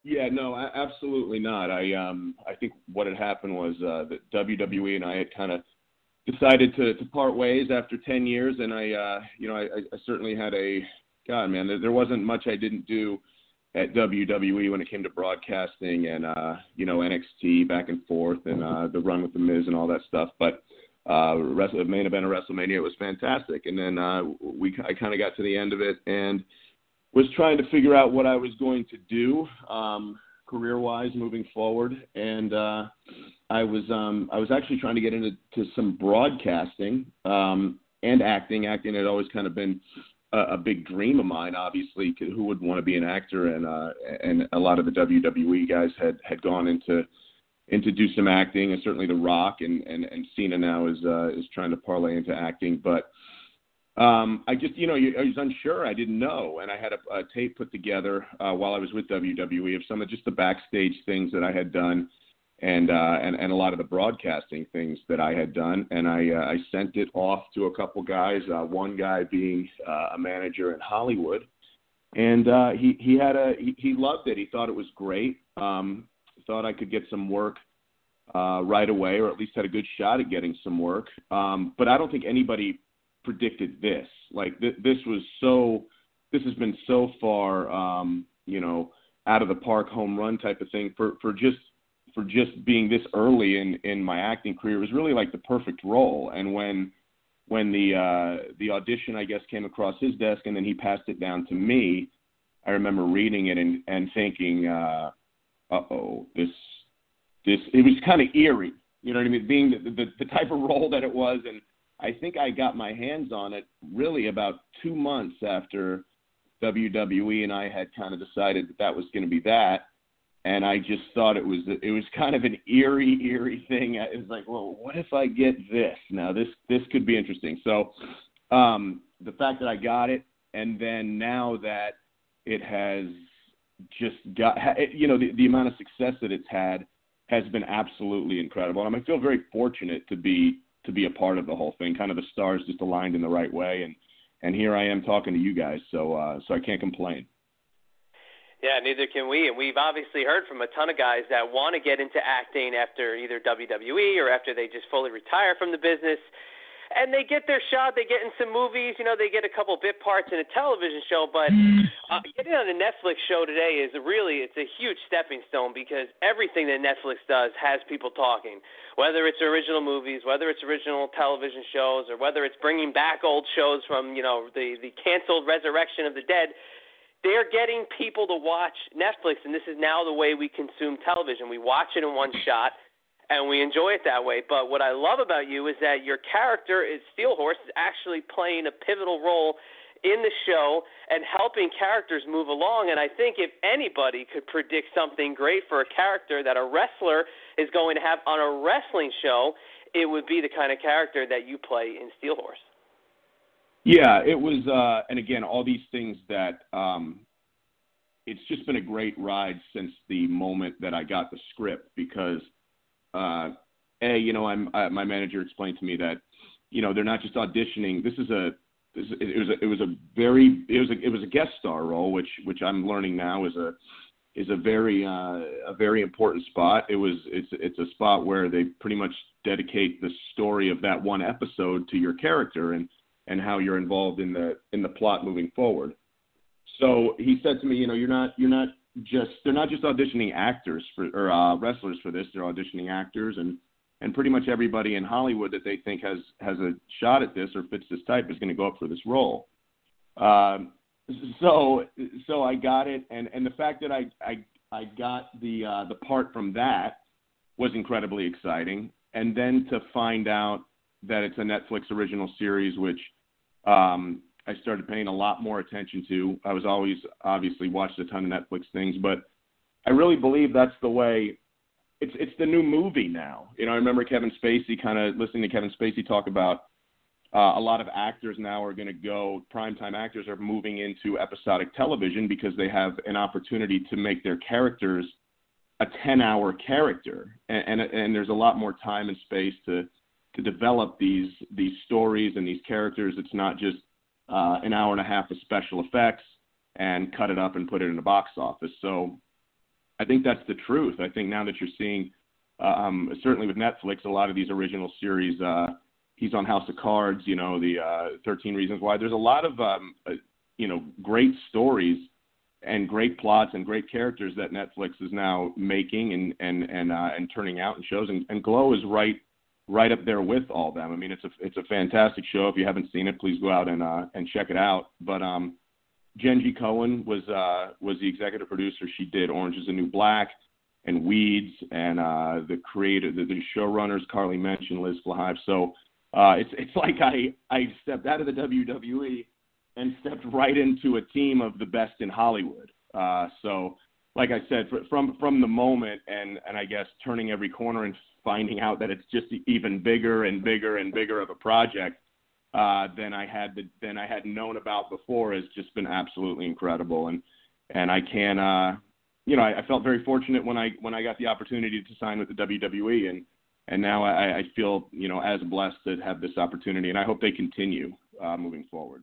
Yeah, no, absolutely not. I think what had happened was that WWE and I had kind of decided to part ways after 10 years, and I certainly had God, man, there wasn't much I didn't do at WWE when it came to broadcasting and NXT back and forth and the run with the Miz and all that stuff. But main event of WrestleMania, it was fantastic, and then I kind of got to the end of it and was trying to figure out what I was going to do career-wise moving forward, and I was actually trying to get into some broadcasting and acting. Acting had always kind of been a big dream of mine. Obviously, who would want to be an actor? And a lot of the WWE guys had gone into do some acting, and certainly The Rock and Cena now is trying to parlay into acting, but. I was unsure. I didn't know, and I had a tape put together while I was with WWE of some of just the backstage things that I had done, and a lot of the broadcasting things that I had done, and I sent it off to a couple guys. One guy being a manager in Hollywood, and he loved it. He thought it was great. Thought I could get some work right away, or at least had a good shot at getting some work. But I don't think anybody predicted this. Like this has been so far out of the park, home run type of thing for just being this early in my acting career. It was really like the perfect role. And when the audition, I guess, came across his desk and then he passed it down to me, I remember reading it and thinking, this it was kind of eerie, you know what I mean, being the type of role that it was. And I think I got my hands on it really about 2 months after WWE and I had kind of decided that was going to be that. And I just thought it was kind of an eerie thing. It was like, well, what if I get this? Now this could be interesting. So the fact that I got it, and then now that it has just got, the amount of success that it's had has been absolutely incredible. And I feel very fortunate to be a part of the whole thing. Kind of the stars just aligned in the right way, and here I am talking to you guys, so I can't complain. Yeah, neither can we. And we've obviously heard from a ton of guys that want to get into acting after either WWE or after they just fully retire from the business. And they get their shot, they get in some movies, they get a couple bit parts in a television show, but getting on a Netflix show today it's a huge stepping stone, because everything that Netflix does has people talking, whether it's original movies, whether it's original television shows, or whether it's bringing back old shows from, the canceled Resurrection of the Dead. They're getting people to watch Netflix, and this is now the way we consume television. We watch it in one shot, and we enjoy it that way. But what I love about you is that your character is Steelhorse is actually playing a pivotal role in the show and helping characters move along. And I think if anybody could predict something great for a character that a wrestler is going to have on a wrestling show, it would be the kind of character that you play in Steelhorse. Yeah, it was, and again, all these things that it's just been a great ride since the moment that I got the script, because my manager explained to me that, they're not just auditioning. It was a guest star role, which I'm learning now is a very important spot. It's a spot where they pretty much dedicate the story of that one episode to your character and how you're involved in the plot moving forward. So he said to me, they're not just auditioning actors or wrestlers for this. They're auditioning actors, and pretty much everybody in Hollywood that they think has a shot at this or fits this type is going to go up for this role. So I got it, and the fact that I got the part from that was incredibly exciting. And then to find out that it's a Netflix original series, which I started paying a lot more attention to. I was always obviously watched a ton of Netflix things, but I really believe that's the way. It's the new movie now. I remember Kevin Spacey, kind of listening to Kevin Spacey talk about a lot of actors now are going to go, primetime actors are moving into episodic television because they have an opportunity to make their characters a 10-hour character. And there's a lot more time and space to develop these stories and these characters. It's not just an hour and a half of special effects and cut it up and put it in the box office. So I think that's the truth. I think now that you're seeing, certainly with Netflix, a lot of these original series, he's on House of Cards, the 13 Reasons Why. There's a lot of, great stories and great plots and great characters that Netflix is now making and turning out in shows. And Glow is right up there with all of them. I mean, it's a fantastic show. If you haven't seen it, please go out and check it out. But Jenji Cohen was the executive producer. She did Orange is the New Black and Weeds, and the showrunners, Carly Mensch and Liz Flahive. So it's like I stepped out of the WWE and stepped right into a team of the best in Hollywood. So, like I said, from the moment, and I guess turning every corner and finding out that it's just even bigger and bigger and bigger of a project than I had known about before, has just been absolutely incredible. And I can, I felt very fortunate when I got the opportunity to sign with the WWE, and now I feel as blessed to have this opportunity, and I hope they continue moving forward.